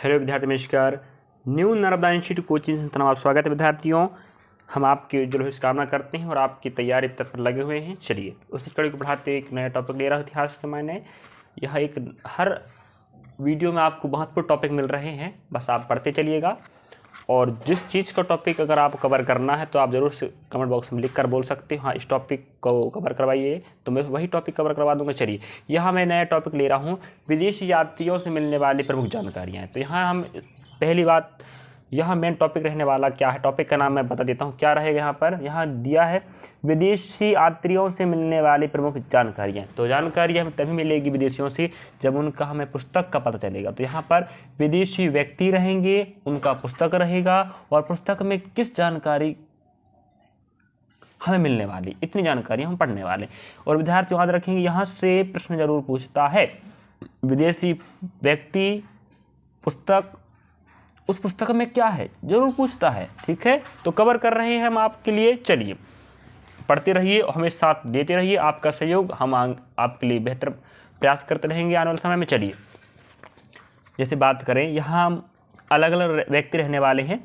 Hello विद्यार्थी, नमस्कार। New Narmada institute coaching संस्थान में आप स्वागत है विद्यार्थियों। हम आपके जो है कामना करते हैं और आपकी तैयारी तक पर लगे हुए हैं। चलिए उस कड़ी को बढ़ाते एक नया टॉपिक ले रहा हूँ इतिहास के। मैंने यह एक हर वीडियो में आपको महत्वपूर्ण टॉपिक मिल रहे हैं, बस आप पढ़ते चलिएगा। और जिस चीज़ का टॉपिक अगर आपको कवर करना है तो आप ज़रूर से कमेंट बॉक्स में लिख कर बोल सकते हैं, हाँ इस टॉपिक को कवर करवाइए, तो मैं वही टॉपिक कवर करवा दूंगा। चलिए यहाँ मैं नया टॉपिक ले रहा हूँ, विदेशी यात्रियों से मिलने वाली प्रमुख जानकारियाँ। तो यहाँ हम पहली बात, यहाँ मेन टॉपिक रहने वाला क्या है, टॉपिक का नाम मैं बता देता हूँ क्या रहेगा। यहाँ पर यहाँ दिया है विदेशी यात्रियों से मिलने वाली प्रमुख जानकारियाँ। तो जानकारी हमें तभी मिलेगी विदेशियों से जब उनका हमें पुस्तक का पता चलेगा। तो यहाँ पर विदेशी व्यक्ति रहेंगे, उनका पुस्तक रहेगा और पुस्तक में किस जानकारी हमें मिलने वाली, इतनी जानकारी हम पढ़ने वाले। और विद्यार्थी याद रखेंगे यहाँ से प्रश्न जरूर पूछता है, विदेशी व्यक्ति, पुस्तक, उस पुस्तक में क्या है जरूर पूछता है। ठीक है, तो कवर कर रहे हैं हम आपके लिए। चलिए पढ़ते रहिए और हमें साथ देते रहिए, आपका सहयोग हम आपके लिए बेहतर प्रयास करते रहेंगे आने वाले समय में। चलिए जैसे बात करें, यहाँ अलग अलग व्यक्ति रहने वाले हैं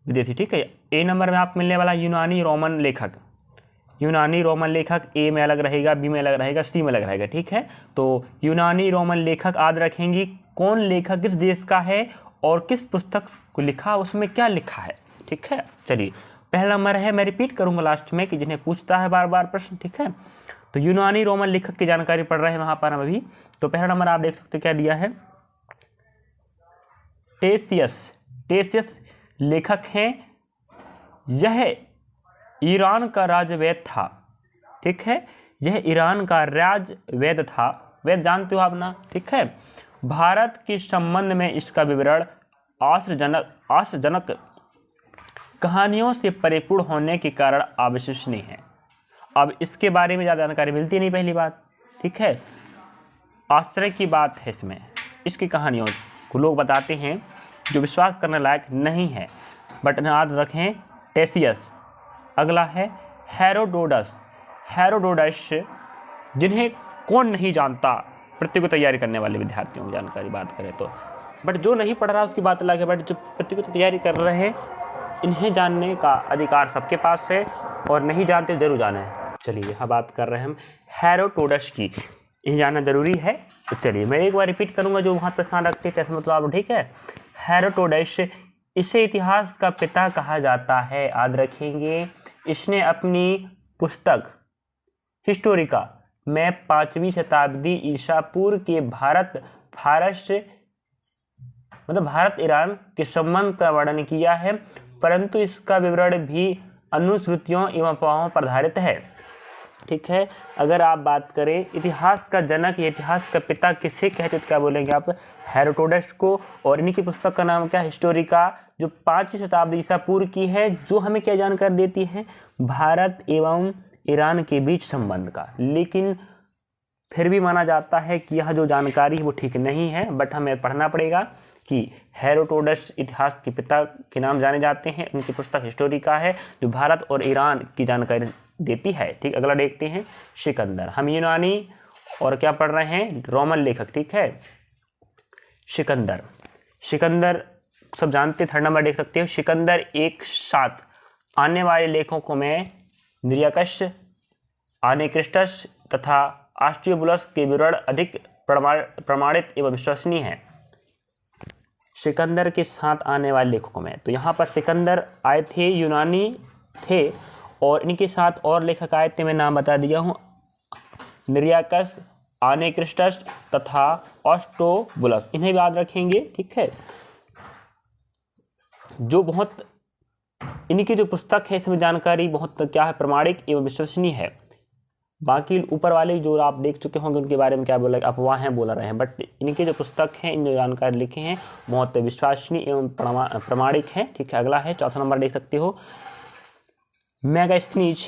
विदेशी। ठीक है, ए नंबर में आप मिलने वाला यूनानी रोमन लेखक। यूनानी रोमन लेखक ए में अलग रहेगा, बी में अलग रहेगा, सी में अलग रहेगा। ठीक है, तो यूनानी रोमन लेखक याद रखेंगी कौन लेखक किस देश का है और किस पुस्तक को लिखा, उसमें क्या लिखा है। ठीक है, चलिए पहला नंबर है, मैं रिपीट करूंगा लास्ट में कि जिन्हें पूछता है बार बार प्रश्न। ठीक है, तो यूनानी रोमन लेखक की जानकारी पढ़ रहे हैं वहां पर हम अभी। तो पहला नंबर आप देख सकते क्या दिया है, टेसियस। टेसियस लेखक हैं, यह ईरान का राजवैद था। ठीक है, यह ईरान का राजवैद था, वेद जानते हो आप ना। ठीक है, भारत के संबंध में इसका विवरण आश्चर्यजनक कहानियों से परिपूर्ण होने के कारण अविश्वसनीय है। अब इसके बारे में ज़्यादा जानकारी मिलती नहीं, पहली बात। ठीक है, आश्चर्य की बात है इसमें, इसकी कहानियों को लोग बताते हैं जो विश्वास करने लायक नहीं है। बट याद रखें टेसियस। अगला है हेरोडोटस। हेरोडोटस जिन्हें कौन नहीं जानता, प्रतियोगिता तैयारी करने वाले विद्यार्थियों की जानकारी बात करें तो। बट जो नहीं पढ़ रहा उसकी बात अलग है, बट जो प्रतियोगिता तैयारी कर रहे हैं इन्हें जानने का अधिकार सबके पास है और नहीं जानते जरूर जाना है। चलिए यहाँ बात कर रहे हैं हम हेरोडोटस की, ये जानना जरूरी है। तो चलिए मैं एक बार रिपीट करूँगा जो वहाँ पर स्थान रखते हैं, मतलब आप ठीक है। हेरोडोटस, इसे इतिहास का पिता कहा जाता है, याद रखेंगे। इसने अपनी पुस्तक हिस्टोरिका में 5वीं शताब्दी ईसा पूर्व के भारत ईरान के संबंध का वर्णन किया है, परंतु इसका विवरण भी अनुश्रुतियों एवं अफवाहों पर आधारित है। ठीक है, अगर आप बात करें इतिहास का जनक या इतिहास का पिता किसे कहते हैं, क्या बोलेंगे आप, हेरोडोटस को। और इनकी पुस्तक का नाम क्या, हिस्टोरिका, जो 5वीं शताब्दी ईसा पूर्व की है, जो हमें क्या जानकारी देती है, भारत एवं ईरान के बीच संबंध का। लेकिन फिर भी माना जाता है कि यह जो जानकारी है वो ठीक नहीं है, बट हमें पढ़ना पड़ेगा कि हेरोडोटस इतिहास के पिता के नाम जाने जाते हैं। उनकी पुस्तक हिस्टोरिका है जो भारत और ईरान की जानकारी देती है। ठीक, अगला देखते हैं सिकंदर। हम यूनानी और क्या पढ़ रहे हैं, रोमन लेखक। ठीक है, सिकंदर। सिकंदर सब जानते, थर्ड नंबर देख सकते हो। सिकंदर एक साथ आने वाले लेखकों में निरियाकस, आनेक्रिस्टस तथा आस्ट्रियोबुलस के विवरण अधिक प्रमाणित एवं विश्वसनीय हैं सिकंदर के साथ आने वाले लेखकों में। तो यहाँ पर सिकंदर आए थे, यूनानी थे, और इनके साथ और लेखक आए थे, मैं नाम बता दिया हूँ, निरियाकस, आनेक्रिस्टस तथा आस्ट्रोबुलस, इन्हें भी याद रखेंगे। ठीक है, जो बहुत इनकी जो पुस्तक है इसमें जानकारी बहुत क्या है, प्रमाणिक एवं विश्वसनीय है। बाकी ऊपर वाले जो आप देख चुके होंगे उनके बारे में क्या बोला, अफवाहें बोल रहे हैं, बट इनके जो पुस्तक हैं, इन जो जानकारी लिखे हैं बहुत विश्वसनीय एवं प्रमाणिक है। ठीक है, अगला है चौथा नंबर देख सकते हो, मैगस्थनीज।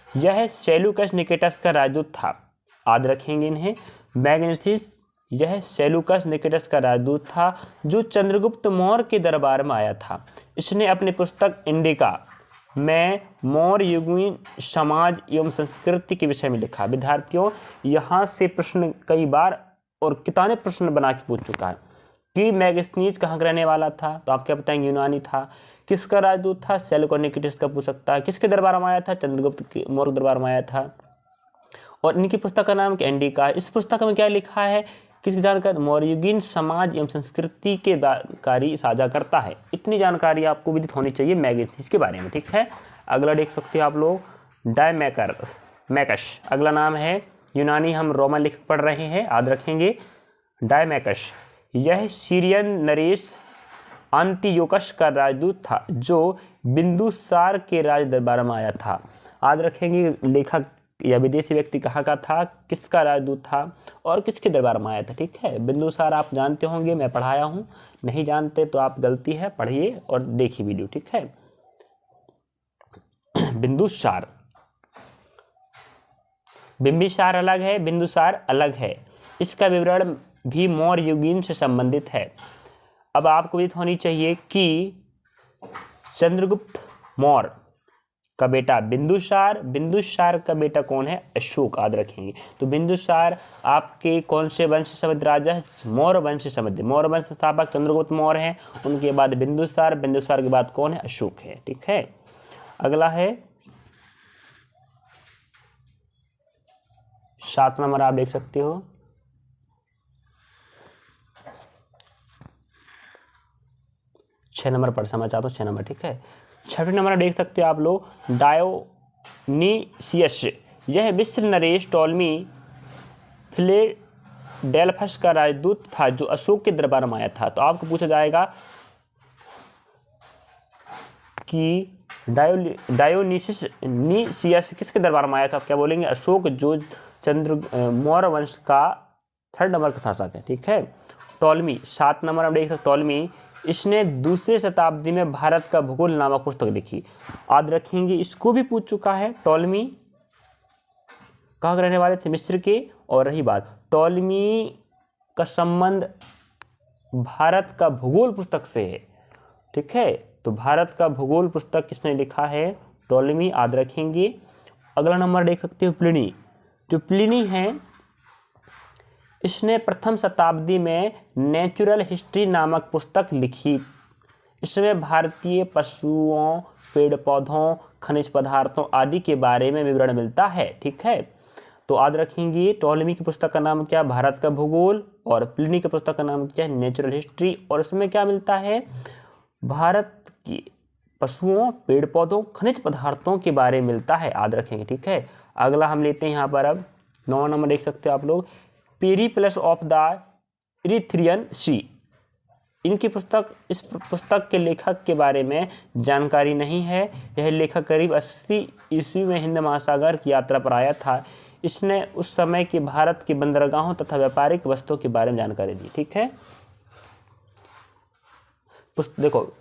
यह सेल्यूकस निकेटस का राजदूत था, याद रखेंगे इन्हें। मैगस्थनीज यह सेल्यूकस निकेटस का राजदूत था जो चंद्रगुप्त मौर्य के दरबार में आया था। इसने अपनी पुस्तक इंडिका में मौर्य युगीन समाज एवं संस्कृति के विषय में लिखा। विद्यार्थियों यहाँ से प्रश्न कई बार और किताने प्रश्न बना के पूछ चुका है। कि मैगस्थनीज कहाँ का रहने वाला था, तो आप क्या बताएंगे, यूनानी था। किसका राजदूत था, सेल्यूकस का पूछ सकता है। किसके दरबार में आया था, चंद्रगुप्त मौर्य दरबार में आया था। और इनकी पुस्तक का नाम इंडिका है। इस पुस्तक में क्या लिखा है, किसकी जानकारी, मौर्ययुगीन समाज एवं संस्कृति के जानकारी साझा करता है। इतनी जानकारी आपको विदित होनी चाहिए मैगस्थनीज के बारे में, ठीक है। अगला देख सकते हो आप लोग, डायमैकस। अगला नाम है, यूनानी हम रोमन लिख पढ़ रहे हैं, याद रखेंगे, डायमैकस। यह सीरियन नरेश अंतियोकस का राजदूत था जो बिंदुसार के राज दरबार में आया था। याद रखेंगे, लेखक या विदेशी व्यक्ति कहाँ का था, किसका राजदूत था और किसके दरबार में आया था, ठीक है। बिंदुसार आप जानते होंगे, मैं पढ़ाया हूँ, नहीं जानते तो आप गलती है, पढ़िए और देखिए वीडियो, ठीक है। बिंदुसार, बिंबिसार अलग है, बिंदुसार अलग है। इसका विवरण भी मौर्य युगीन से संबंधित है। अब आपको विदित होनी चाहिए कि चंद्रगुप्त मौर्य का बेटा बिंदुसार, बिंदुसार का बेटा कौन है, अशोक, याद रखेंगे। तो बिंदुसार आपके कौन से वंश से संबंधित राजा है, मौर्य वंश से संबंधित। मौर्य वंश संस्थापक चंद्रगुप्त मौर्य हैं, उनके बाद बिंदुसार, बिंदुसार के बाद कौन है, अशोक है, ठीक है। अगला है 7 नंबर, आप देख सकते हो, छह नंबर पर समझ चाहता हूँ, 6 नंबर, ठीक है। 6वें नंबर देख सकते हो आप लोग, डायोनीसियस। यह मिस्र नरेश टॉलमी फिलेडेल्फस का राजदूत था जो अशोक के दरबार में आया था। तो आपको पूछा जाएगा कि डायोनीसियस किसके दरबार में आया था, आप क्या बोलेंगे, अशोक, जो मौर्य वंश का 3rd नंबर का शासक है, ठीक है। टॉलमी 7 नंबर आप देख सकते, टॉलमी, इसने दूसरी शताब्दी में भारत का भूगोल नामक पुस्तक लिखी, याद रखेंगे, इसको भी पूछ चुका है। टॉलमी कहाँ रहने वाले थे, मिस्र के। और रही बात, टॉलमी का संबंध भारत का भूगोल पुस्तक से है, ठीक है। तो भारत का भूगोल पुस्तक किसने लिखा है, टॉलमी, याद रखेंगे। अगला नंबर देख सकते हो, प्लिनी। जो प्लिनी है, इसने प्रथम शताब्दी में नेचुरल हिस्ट्री नामक पुस्तक लिखी। इसमें भारतीय पशुओं, पेड़ पौधों, खनिज पदार्थों आदि के बारे में विवरण मिलता है, ठीक है। तो याद रखेंगे, टॉलमी की पुस्तक का नाम क्या, भारत का भूगोल, और प्लिनी की पुस्तक का नाम क्या है, नेचुरल हिस्ट्री। और इसमें क्या मिलता है, भारत की पशुओं, पेड़ पौधों, खनिज पदार्थों के बारे में मिलता है, याद रखेंगे, ठीक है। अगला हम लेते हैं यहाँ पर, अब 9 नंबर देख सकते हो आप लोग, पेरिप्लस ऑफ द इरिथ्रियन सी। इनकी पुस्तक, इस पुस्तक के लेखक के बारे में जानकारी नहीं है। यह लेखक करीब 80 ईस्वी में हिंद महासागर की यात्रा पर आया था। इसने उस समय के भारत की बंदरगाहों तथा व्यापारिक वस्तुओं के बारे में जानकारी दी, ठीक है। देखो,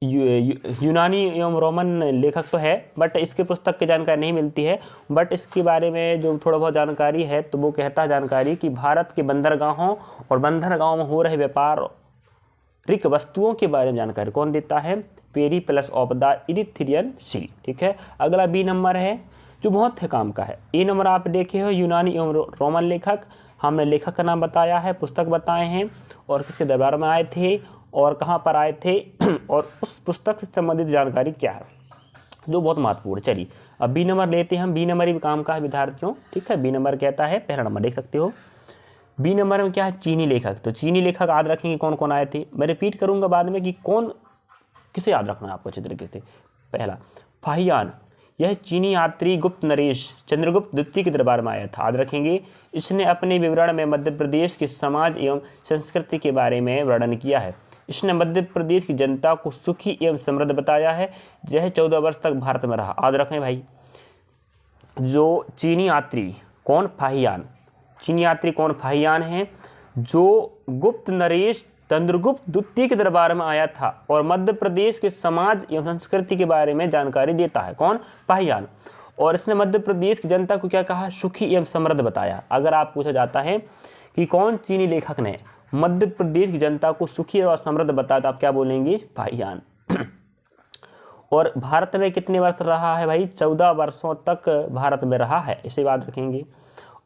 यूनानी एवं रोमन लेखक तो है, बट इसके पुस्तक की जानकारी नहीं मिलती है। बट इसके बारे में जो थोड़ा बहुत जानकारी है, तो वो कहता है जानकारी कि भारत के बंदरगाहों और बंदरगाहों में हो रहे व्यापारिक वस्तुओं के बारे में जानकारी कौन देता है, पेरिप्लस ऑफ द इरिथ्रियन सी, ठीक है। अगला बी नंबर है, जो बहुत है काम का है। ए नंबर आप देखे हो, यूनानी एवं रोमन लेखक। हमने लेखक का नाम बताया है, पुस्तक बताए हैं, और किसके दरबार में आए थे और कहाँ पर आए थे, और उस पुस्तक से संबंधित जानकारी क्या है, जो बहुत महत्वपूर्ण है। चलिए अब बी नंबर लेते हैं हम। बी नंबर भी काम का है विद्यार्थियों, ठीक है। बी नंबर कहता है, पहला नंबर देख सकते हो, बी नंबर में क्या है, चीनी लेखक। तो चीनी लेखक याद रखेंगे कौन कौन आए थे, मैं रिपीट करूंगा बाद में कि कौन, किसे याद रखना है आपको अच्छी तरीके से। पहला, फाहियान। यह चीनी यात्री गुप्त नरेश चंद्रगुप्त द्वितीय के दरबार में आया था, याद रखेंगे। इसने अपने विवरण में मध्य प्रदेश के समाज एवं संस्कृति के बारे में वर्णन किया है। इसने मध्य प्रदेश की जनता को सुखी एवं समृद्ध बताया है। यह 14 वर्ष तक भारत में रहा, याद रखें भाई। जो चीनी यात्री कौन, फाहियान। चीनी यात्री कौन, फाहियान है, जो गुप्त नरेश चंद्रगुप्त द्वितीय के दरबार में आया था और मध्य प्रदेश के समाज एवं संस्कृति के बारे में जानकारी देता है, कौन, फाहियान। और इसने मध्य प्रदेश की जनता को क्या कहा, सुखी एवं समृद्ध बताया। अगर आप पूछा जाता है कि कौन चीनी लेखक ने मध्य प्रदेश की जनता को सुखी और समृद्ध बताया, तो आप क्या बोलेंगे, फाहियान। और भारत में कितने वर्ष रहा है भाई, 14 वर्षों तक भारत में रहा है, इसे याद रखेंगे।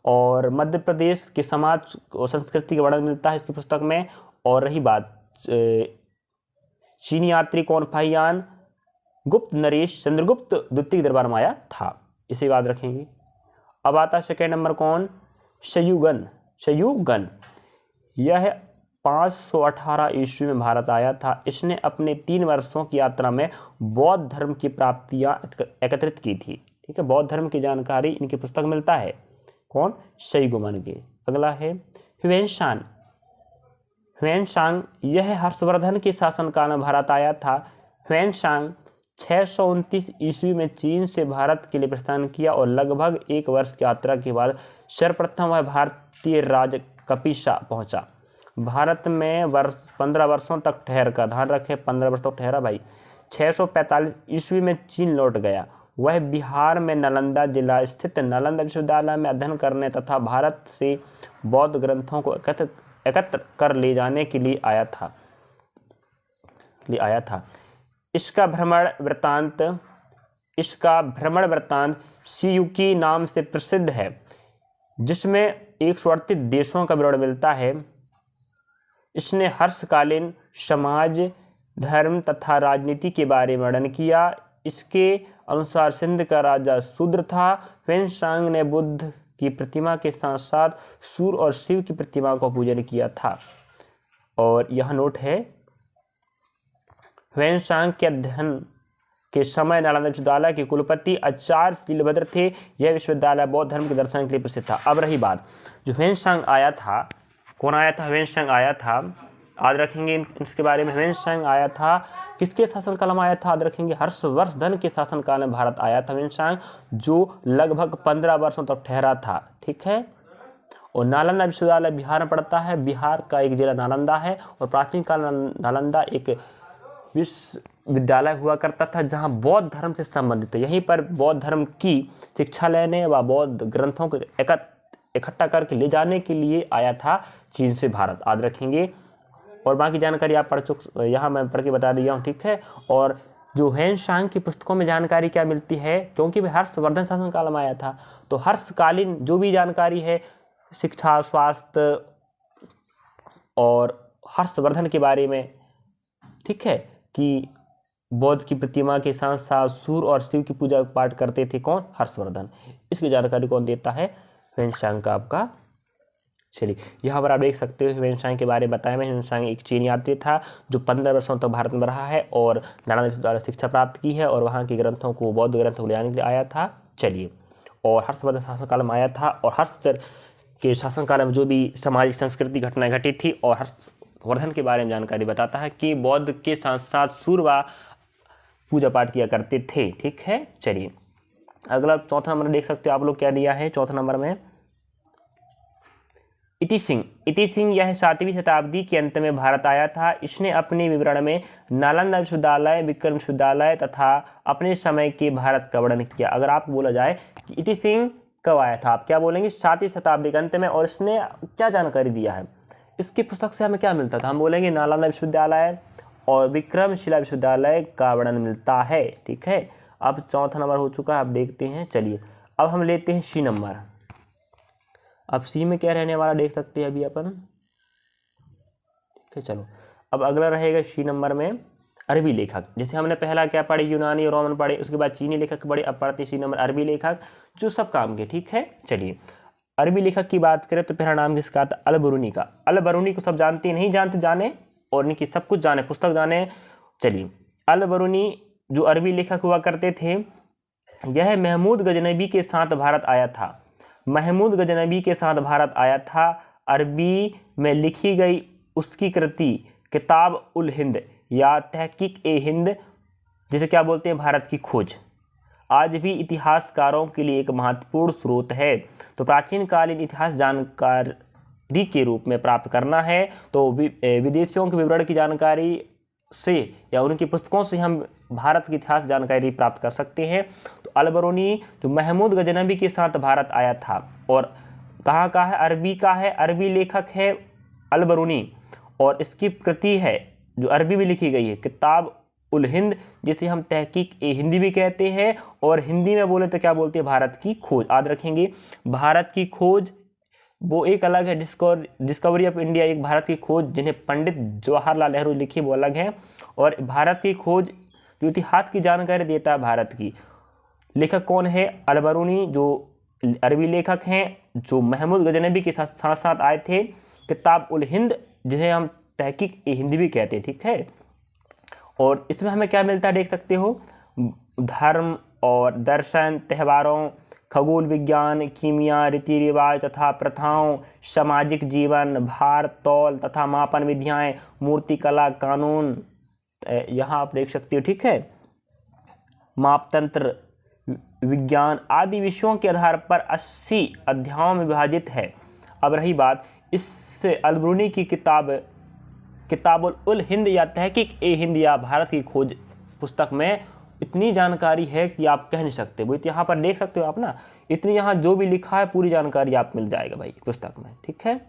और मध्य प्रदेश के समाज और संस्कृति का वर्णन मिलता है इसकी पुस्तक में। और रही बात चीनी यात्री कौन, फाहियान गुप्त नरेश चंद्रगुप्त द्वितीय के दरबार में आया था, इसे याद रखेंगे। अब आता है सेकेंड नंबर कौन, शयुगन। शयुगन यह 518 ईस्वी में भारत आया था। इसने अपने 3 वर्षों की यात्रा में बौद्ध धर्म की प्राप्तियां एकत्रित की थी। ठीक है, बौद्ध धर्म की जानकारी इनकी पुस्तक मिलता है, कौन, शयुगमन के। अगला है ह्वेनसांग। ह्वेनसांग यह हर्षवर्धन के शासनकाल में भारत आया था। ह्वेनसांग 629 ईस्वी में चीन से भारत के लिए प्रस्थान किया और लगभग 1 वर्ष की यात्रा के बाद सर्वप्रथम वह भारतीय राज्य कपिसा पहुंचा। भारत में 15 वर्षों तक ठहर कर, ध्यान रखें 15 वर्ष तक ठहरा भाई। 645 ईस्वी में चीन लौट गया। वह बिहार में नालंदा जिला स्थित नालंदा विश्वविद्यालय में अध्ययन करने तथा भारत से बौद्ध ग्रंथों को एकत्र कर ले जाने के लिए आया था। इसका भ्रमण वृत्तांत सियुकी नाम से प्रसिद्ध है, जिसमें 138 देशों का विवरण मिलता है। इसने हर्षकालीन समाज, धर्म तथा राजनीति के बारे में वर्णन किया। इसके अनुसार सिंध का राजा शूद्र था। ह्वेनसांग ने बुद्ध की प्रतिमा के साथ साथ सूर्य और शिव की प्रतिमा का पूजन किया था। और यह नोट है, ह्वेनसांग के अध्ययन के समय नालंदा विश्वविद्यालय के कुलपति आचार्य शीलभद्र थे। यह विश्वविद्यालय बौद्ध धर्म के दर्शन के लिए प्रसिद्ध था। अब रही बात, जो ह्वेनसांग आया था, कौन आया था, ह्वेनसांग आया था, याद रखेंगे इसके बारे में। ह्वेनसांग आया था, किसके शासनकाल में आया था, याद रखेंगे, हर्षवर्धन के शासनकाल में भारत आया था ह्वेनसांग, जो लगभग 15 वर्षों तक ठहरा था। ठीक है, और नालंदा विश्वविद्यालय बिहार में पड़ता है। बिहार का एक जिला नालंदा है और प्राचीन काल नालंदा एक विश्वविद्यालय हुआ करता था जहां बौद्ध धर्म से संबंधित, यहीं पर बौद्ध धर्म की शिक्षा लेने व बौद्ध ग्रंथों को इकट्ठा करके ले जाने के लिए आया था चीन से भारत, याद रखेंगे। और बाकी जानकारी आप पढ़ चुके, यहाँ मैं पढ़ के बता दिया हूँ। ठीक है, और जो ह्वेनसांग की पुस्तकों में जानकारी क्या मिलती है, क्योंकि वह हर्षवर्धन शासनकाल में आया था, तो हर्षकालीन जो भी जानकारी है, शिक्षा, स्वास्थ्य और हर्षवर्धन के बारे में, ठीक है, कि बौद्ध की प्रतिमा के साथ साथ सूर्य और शिव की पूजा पाठ करते थे, कौन, हर्षवर्धन। इसकी जानकारी कौन देता है, ह्वेनसांग का आपका। चलिए यहाँ पर आप देख सकते हो ह्वेनसांग के बारे में बताया मैं। ह्वेनसांग एक चीनी यात्री था जो 15 वर्षों तक भारत में रहा है और नालंदा विश्वविद्यालय से शिक्षा प्राप्त की है और वहाँ के ग्रंथों को, बौद्ध ग्रंथों को ले जाने के लिए आया था। चलिए, और हर्षवर्धन शासनकाल में आया था और हर्ष के शासनकाल में जो भी सामाजिक संस्कृति घटनाएं घटी थी, और हर्षवर्धन के बारे में जानकारी बताता है कि बौद्ध के साथ साथ सूर्य पूजा पाठ किया करते थे। ठीक है, चलिए अगला चौथा नंबर देख सकते हो आप लोग, क्या दिया है चौथा नंबर में, इति सिंह यह 7वीं शताब्दी के अंत में भारत आया था। इसने अपने विवरण में नालंदा विश्वविद्यालय, विक्रम विश्वविद्यालय तथा अपने समय के भारत का वर्णन किया। अगर आप बोला जाए कि इति सिंह कब आया था, आप क्या बोलेंगे, 7वीं शताब्दी के अंत में। और इसने क्या जानकारी दिया है, इसकी पुस्तक से हमें क्या मिलता था, हम बोलेंगे नालंदा विश्वविद्यालय और विक्रमशिला विश्वविद्यालय का वर्णन मिलता है। ठीक है, अब चौथा नंबर हो चुका है, आप देखते हैं। चलिए अब हम लेते हैं सी नंबर। अब सी में क्या रहने वाला देख सकते हैं अभी अपन। ठीक है, चलो अब अगला रहेगा सी नंबर में अरबी लेखक। जैसे हमने पहला क्या पढ़े, यूनानी और रोमन पढ़े, उसके बाद चीनी लेखक पढ़े, अब पढ़ते सी नंबर अरबी लेखक, जो सब काम के। ठीक है, चलिए अरबी लेखक की बात करें तो पहला नाम किसका था, अल बरूनी का। अल बरूनी को सब जानते, नहीं जानते जाने, और इनकी सब कुछ जाने, पुस्तक जाने। चलिए अल बरूनी जो अरबी लेखक हुआ करते थे, यह महमूद गजनबी के साथ भारत आया था। महमूद गजनबी के साथ भारत आया था। अरबी में लिखी गई उसकी कृति किताब उल हिंद या तहकीक ए हिंद, जिसे क्या बोलते हैं, भारत की खोज, आज भी इतिहासकारों के लिए एक महत्वपूर्ण स्रोत है। तो प्राचीन कालीन इतिहास जानकारी के रूप में प्राप्त करना है तो विदेशियों के विवरण की जानकारी से या उनकी पुस्तकों से हम भारत की इतिहास जानकारी प्राप्त कर सकते हैं। तो अल बरूनी जो महमूद गजनबी के साथ भारत आया था, और कहाँ का है, अरबी का है, अरबी लेखक है अल बरूनी, और इसकी कृति है जो अरबी में लिखी गई है किताब उल हिंद, जिसे हम तहकीक ए हिंदी भी कहते हैं, और हिंदी में बोले तो क्या बोलते हैं, भारत की खोज। याद रखेंगे, भारत की खोज वो एक अलग है। डिस्कवरी ऑफ इंडिया, एक भारत की खोज जिन्हें पंडित जवाहरलाल नेहरू लिखी, वो अलग है। और भारत की खोज जो इतिहास की जानकारी देता है भारत की, लेखक कौन है? अलबरूनी, जो अरबी लेखक हैं, जो महमूद गजनबी के साथ साथ आए थे। किताब उल हिंद, जिसे हम तहकीक ए हिंद भी कहते हैं, ठीक है। और इसमें हमें क्या मिलता है देख सकते हो, धर्म और दर्शन, त्योहारों, खगोल विज्ञान, कीमिया, रीति रिवाज तथा प्रथाओं, सामाजिक जीवन, भार तौल तथा मापन विधियाएं, मूर्तिकला, कानून, यहाँ आप देख सकते हो, ठीक है, मापतंत्र विज्ञान आदि विषयों के आधार पर 80 अध्यायों में विभाजित है। अब रही बात, इससे अलबरूनी की किताबुल उल हिंद या तहकीक ए हिंद या भारत की खोज पुस्तक में इतनी जानकारी है कि आप कह नहीं सकते। वो यहाँ पर देख सकते हो आप ना, इतनी यहाँ जो भी लिखा है पूरी जानकारी आप मिल जाएगा भाई पुस्तक में, ठीक है।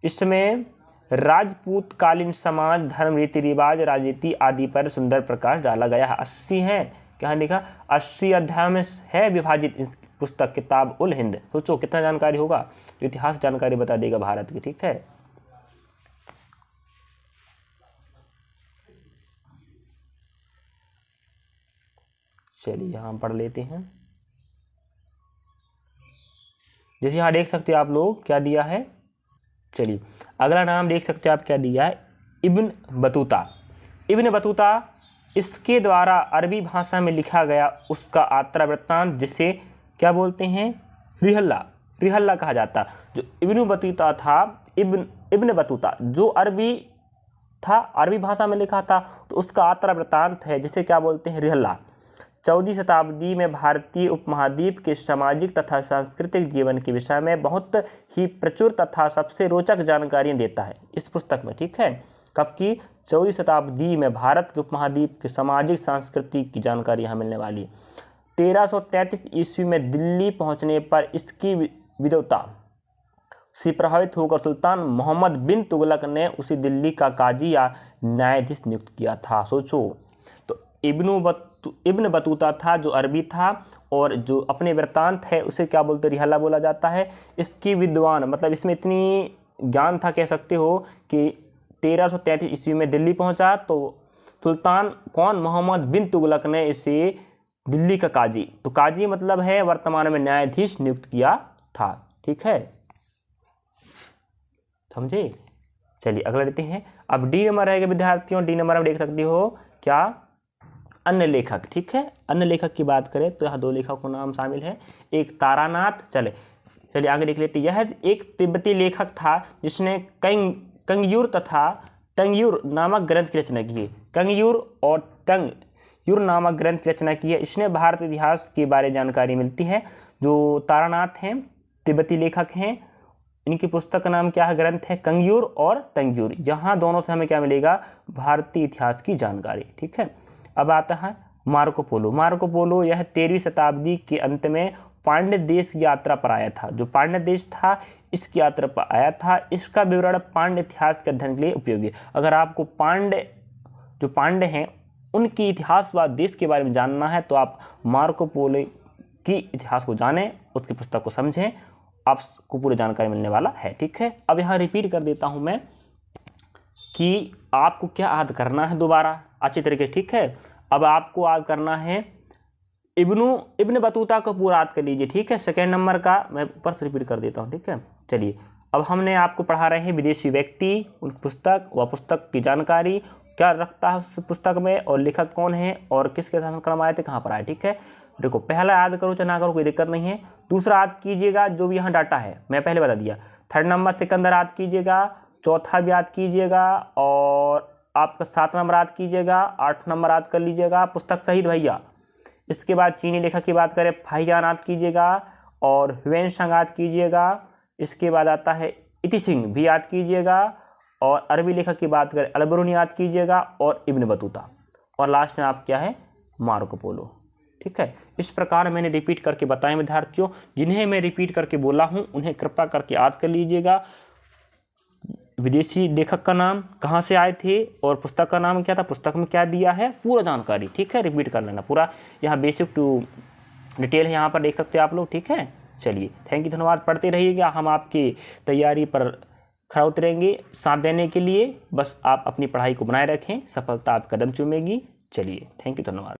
इसमें राजपूत कालीन समाज, धर्म, रीति रिवाज, राजनीति आदि पर सुंदर प्रकाश डाला गया है। 80 है, क्या लिखा, 80 अध्याय में है विभाजित इस पुस्तक किताब उल हिंद। सोचो कितना जानकारी होगा, इतिहास जानकारी बता देगा भारत की, ठीक है। चलिए यहाँ पढ़ लेते हैं। जैसे यहाँ देख सकते हो आप लोग क्या दिया है। चलिए अगला नाम देख सकते हो आप क्या दिया है, इब्न बतूता। इब्न बतूता, इसके द्वारा अरबी भाषा में लिखा गया उसका यात्रा वृत्तांत, जिसे क्या बोलते हैं, रिहल्ला कहा जाता। जो इब्न बतूता था, इब्न बतूता जो अरबी था, अरबी भाषा में लिखा था, तो उसका यात्रा वृत्तांत है जिसे क्या बोलते हैं, रिहल्ला। 14वीं शताब्दी में भारतीय उपमहाद्वीप के सामाजिक तथा सांस्कृतिक जीवन के विषय में बहुत ही प्रचुर तथा सबसे रोचक जानकारियाँ देता है इस पुस्तक में, ठीक है। कब की? 14वीं शताब्दी में भारत के उपमहाद्वीप के सामाजिक सांस्कृतिक की जानकारी यहाँ मिलने वाली। 1333 ईस्वी में दिल्ली पहुँचने पर इसकी विद्वता से प्रभावित होकर सुल्तान मोहम्मद बिन तुगलक ने उसे दिल्ली का काजी या न्यायाधीश नियुक्त किया था। सोचो, तो इब्न बतूता था जो अरबी था, और जो अपने वृत्तांत है उसे क्या बोलते, रिहल्ला बोला जाता है। इसकी विद्वान, मतलब इसमें इतनी ज्ञान था कह सकते हो कि 1333 ईस्वी में दिल्ली पहुंचा, तो सुल्तान कौन, मोहम्मद बिन तुगलक ने इसे दिल्ली का काजी, तो काजी मतलब है वर्तमान में न्यायाधीश, नियुक्त किया था, ठीक है, समझे। चलिए अगला लेते हैं। अब डी नंबर रहेगा विद्यार्थियों, डी नंबर आप देख सकते हो क्या, अन्य लेखक, ठीक है। अन्य लेखक की बात करें तो यहाँ 2 लेखकों का नाम शामिल है, एक तारानाथ। चलिए आगे देख लेते हैं। यह एक तिब्बती लेखक था जिसने कंगयूर तथा तंगयूर नामक ग्रंथ की रचना की है। कंगयूर और तंगयूर नामक ग्रंथ की रचना की है। इसने भारत इतिहास के बारे में जानकारी मिलती है। जो तारानाथ हैं तिब्बती लेखक हैं, इनकी पुस्तक का नाम क्या है, ग्रंथ है कंगयूर और तंगयूर। यहाँ दोनों से हमें क्या मिलेगा, भारतीय इतिहास की जानकारी, ठीक है। अब आता है मार्को पोलो। मार्को पोलो यह 13वीं शताब्दी के अंत में पांड्य देश की यात्रा पर आया था। जो पांड्य देश था इसकी यात्रा पर आया था। इसका विवरण पांड्य इतिहास के अध्ययन के लिए उपयोगी है। अगर आपको जो पांड्य हैं उनकी इतिहास व देश के बारे में जानना है तो आप मार्को पोलो की इतिहास को जानें, उसकी पुस्तक को समझें, आपको पूरी जानकारी मिलने वाला है, ठीक है। अब यहाँ रिपीट कर देता हूँ मैं कि आपको क्या याद करना है दोबारा अच्छी तरीके से, ठीक है। अब आपको याद करना है इब्न बतूता को पूरा याद कर लीजिए, ठीक है। सेकेंड नंबर का मैं ऊपर से रिपीट कर देता हूँ, ठीक है। चलिए अब हमने आपको पढ़ा रहे हैं विदेशी व्यक्ति, उन पुस्तक व पुस्तक की जानकारी क्या रखता है उस पुस्तक में, और लेखक कौन है और किसके शासनक्रम आए थे, कहाँ पर आए, ठीक है। देखो पहला याद करो चाहे ना करो कोई दिक्कत नहीं है। दूसरा याद कीजिएगा जो भी यहाँ डाटा है मैं पहले बता दिया। थर्ड नंबर सिकंदर याद कीजिएगा, चौथा भी याद कीजिएगा, और आपका 7 नंबर याद कीजिएगा, 8 नंबर याद कर लीजिएगा पुस्तक सहित भैया। इसके बाद चीनी लेखक की बात करें फाहियान याद कीजिएगा, और ह्वेन सांग याद कीजिएगा। इसके बाद आता है इति सिंह भी याद कीजिएगा, और अरबी लेखक की बात करें अलबरूनी याद कीजिएगा, और इब्न बतूता, और लास्ट में आप क्या है, मार्को पोलो, ठीक है। इस प्रकार मैंने रिपीट करके बताया विद्यार्थियों। जिन्हें मैं रिपीट करके बोला हूँ उन्हें कृपया करके याद कर लीजिएगा। विदेशी लेखक का नाम, कहाँ से आए थे, और पुस्तक का नाम क्या था, पुस्तक में क्या दिया है, पूरा जानकारी, ठीक है। रिपीट कर लेना पूरा, यहाँ बेसिक टू डिटेल है, यहाँ पर देख सकते हैं आप लोग, ठीक है। चलिए थैंक यू, धन्यवाद। पढ़ते रहिएगा, हम आपकी तैयारी पर खरा उतरेंगे साथ देने के लिए। बस आप अपनी पढ़ाई को बनाए रखें, सफलता आप कदम चूमेगी। चलिए थैंक यू, धन्यवाद।